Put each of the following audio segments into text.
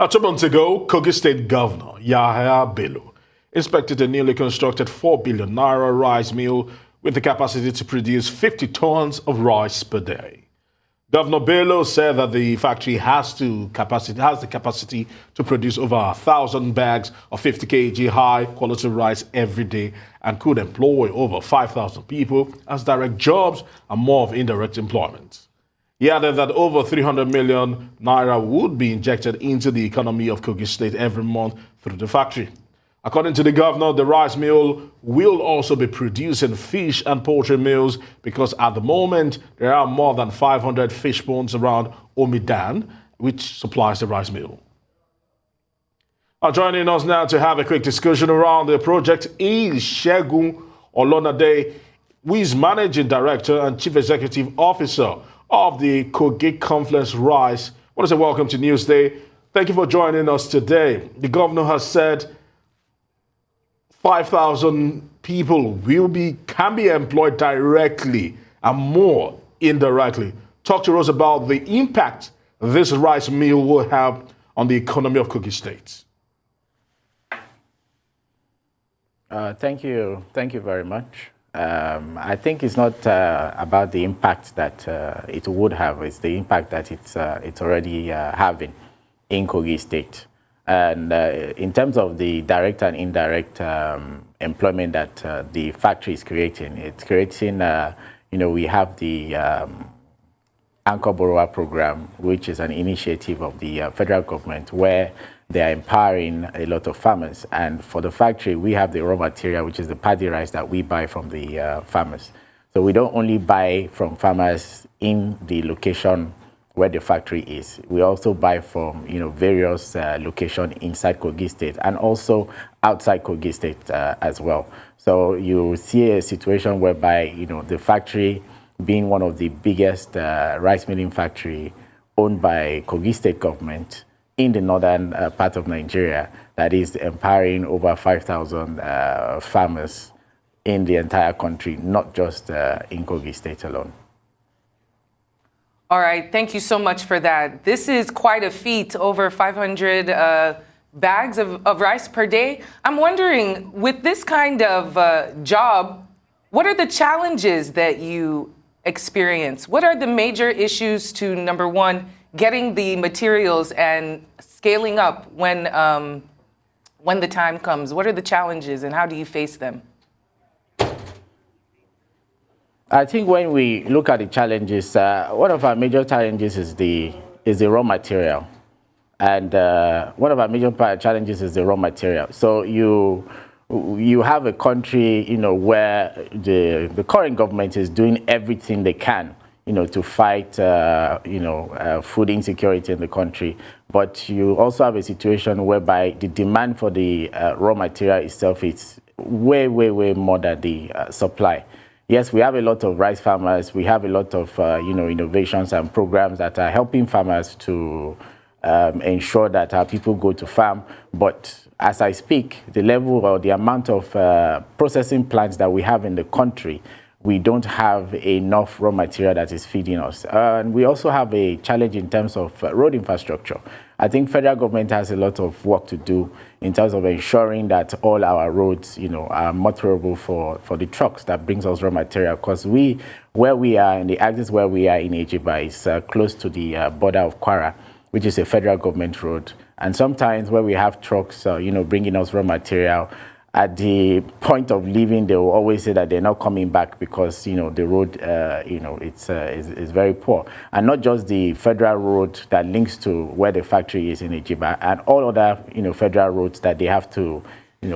Now, 2 months ago, Kogi State Governor Yahaya Bello inspected a newly constructed 4 billion naira rice mill with the capacity to produce 50 tons of rice per day. Governor Bello said that the factory has the capacity to produce over 1,000 bags of 50 kg high-quality rice every day and could employ over 5,000 people as direct jobs and more of indirect employment. He added that over 300 million naira would be injected into the economy of Kogi State every month through the factory. According to the governor, the rice mill will also be producing fish and poultry meals because at the moment there are more than 500 fish ponds around Omidan, which supplies the rice mill. Now, joining us now to have a quick discussion around the project is Segun Olonade, who is Managing Director and Chief Executive Officer of the Kogi Confluence Rice. I want to say welcome to Newsday. Thank you for joining us today. The governor has said 5,000 people can be employed directly and more indirectly. Talk to us about the impact this rice mill will have on the economy of Kogi State. Thank you very much. I think it's not about the impact that it would have, it's the impact that it's already having in Kogi State. And in terms of the direct and indirect employment that the factory is creating, it's creating, we have the Anchor Borrower Program, which is an initiative of the federal government where they are empowering a lot of farmers. And for the factory, we have the raw material, which is the paddy rice that we buy from the farmers. So we don't only buy from farmers in the location where the factory is. We also buy from various locations inside Kogi State and also outside Kogi State as well. So you see a situation whereby the factory being one of the biggest rice milling factory owned by Kogi State government in the northern part of Nigeria that is empowering over 5,000 farmers in the entire country, not just in Kogi State alone. All right, thank you so much for that. This is quite a feat, over 500 bags of rice per day. I'm wondering, with this kind of job, what are the challenges that you experience? What are the major issues to, number one, getting the materials and scaling up when the time comes? What are the challenges and how do you face them? I think when we look at the challenges, one of our major challenges is the raw material. And one of our major challenges is the raw material. So you have a country, where the current government is doing everything they can, to fight, food insecurity in the country. But you also have a situation whereby the demand for the raw material itself is way, way, way more than the supply. Yes, we have a lot of rice farmers. We have a lot of, innovations and programs that are helping farmers to ensure that our people go to farm. But as I speak, the level or the amount of processing plants that we have in the country, we don't have enough raw material that is feeding us. And we also have a challenge in terms of road infrastructure. I think federal government has a lot of work to do in terms of ensuring that all our roads, are motorable for the trucks that brings us raw material. Because where we are, in the axis where we are in Ejiba is close to the border of Kwara, which is a federal government road. And sometimes where we have trucks, bringing us raw material, at the point of leaving, they will always say that they're not coming back because, the road, is very poor. And not just the federal road that links to where the factory is in Ejiba, and all other, federal roads that they have to,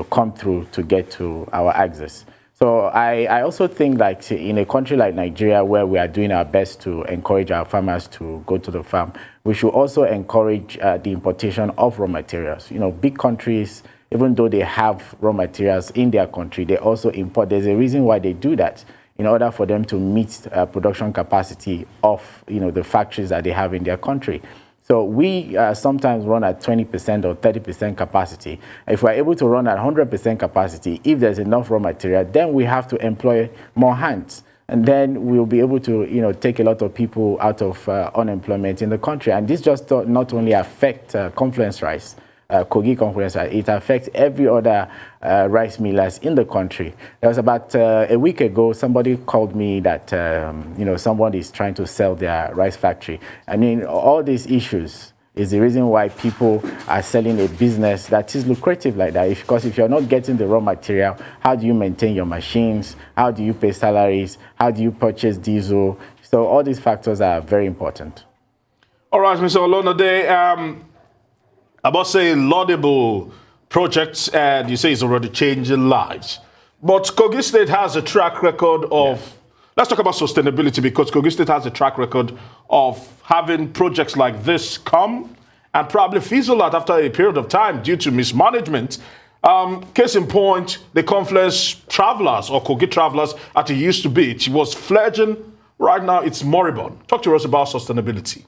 come through to get to our axis. So I also think that in a country like Nigeria, where we are doing our best to encourage our farmers to go to the farm, we should also encourage the importation of raw materials. Big countries, even though they have raw materials in their country, they also import. There's a reason why they do that, in order for them to meet production capacity of the factories that they have in their country. So we sometimes run at 20% or 30% capacity. If we're able to run at 100% capacity, if there's enough raw material, then we have to employ more hands. and then we'll be able to, take a lot of people out of unemployment in the country. And this just not only affect Confluence Rice, Kogi Confluence Rice, it affects every other rice millers in the country. There was about a week ago, somebody called me that, someone is trying to sell their rice factory. I mean, all these issues is the reason why people are selling a business that is lucrative like that. Because if you're not getting the raw material, how do you maintain your machines? How do you pay salaries? How do you purchase diesel? So all these factors are very important. All right, Mr. Olonade, I must say laudable projects, and you say it's already changing lives. But Kogi State has a track record of, let's talk about sustainability, because Kogi State has a track record of having projects like this come and probably fizzle out after a period of time due to mismanagement. Case in point, the Confluence Travelers, or Kogi Travelers, as it used to be, it was fledgling. Right now, it's moribund. Talk to us about sustainability.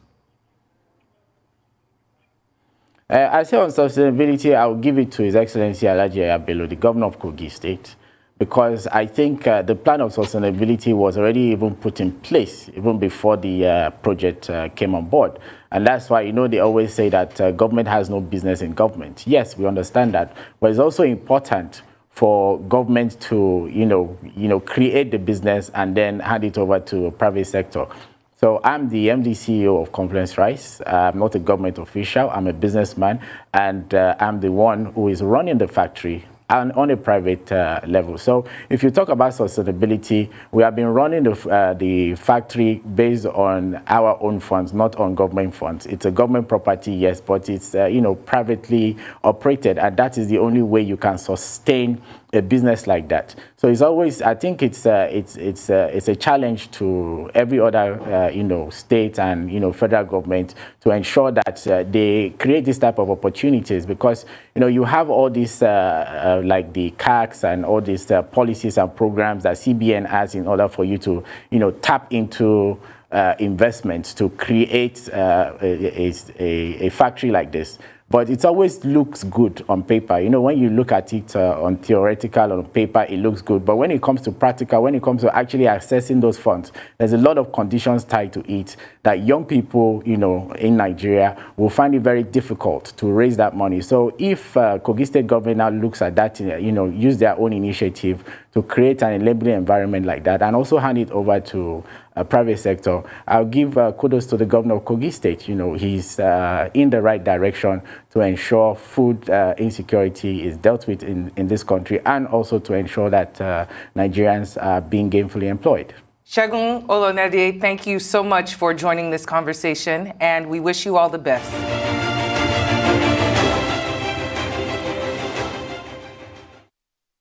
I say on sustainability, I'll give it to His Excellency Alhaji Bello, the governor of Kogi State, because I think the plan of sustainability was already even put in place even before the project came on board. And that's why, they always say that government has no business in government. Yes, we understand that, but it's also important for government to, create the business and then hand it over to the private sector. So I'm the MD CEO of Confluence Rice. I'm not a government official. I'm a businessman, and I'm the one who is running the factory and on a private level. So if you talk about sustainability, we have been running the factory based on our own funds, not on government funds. It's a government property, yes, but it's privately operated, and that is the only way you can sustain a business like that. So it's always, I think it's a challenge to every other state and federal government to ensure that they create this type of opportunities, because you have all these like the CACs and all these policies and programs that CBN has in order for you to tap into investments to create a factory like this. But it always looks good on paper. When you look at it on theoretical, on paper, it looks good. But when it comes to practical, when it comes to actually accessing those funds, there's a lot of conditions tied to it that young people, in Nigeria will find it very difficult to raise that money. So if Kogi State government now looks at that, use their own initiative to create an enabling environment like that and also hand it over to private sector, I'll give kudos to the governor of Kogi State. He's in the right direction to ensure food insecurity is dealt with in this country, and also to ensure that Nigerians are being gainfully employed. Segun Olonade, thank you so much for joining this conversation, and we wish you all the best.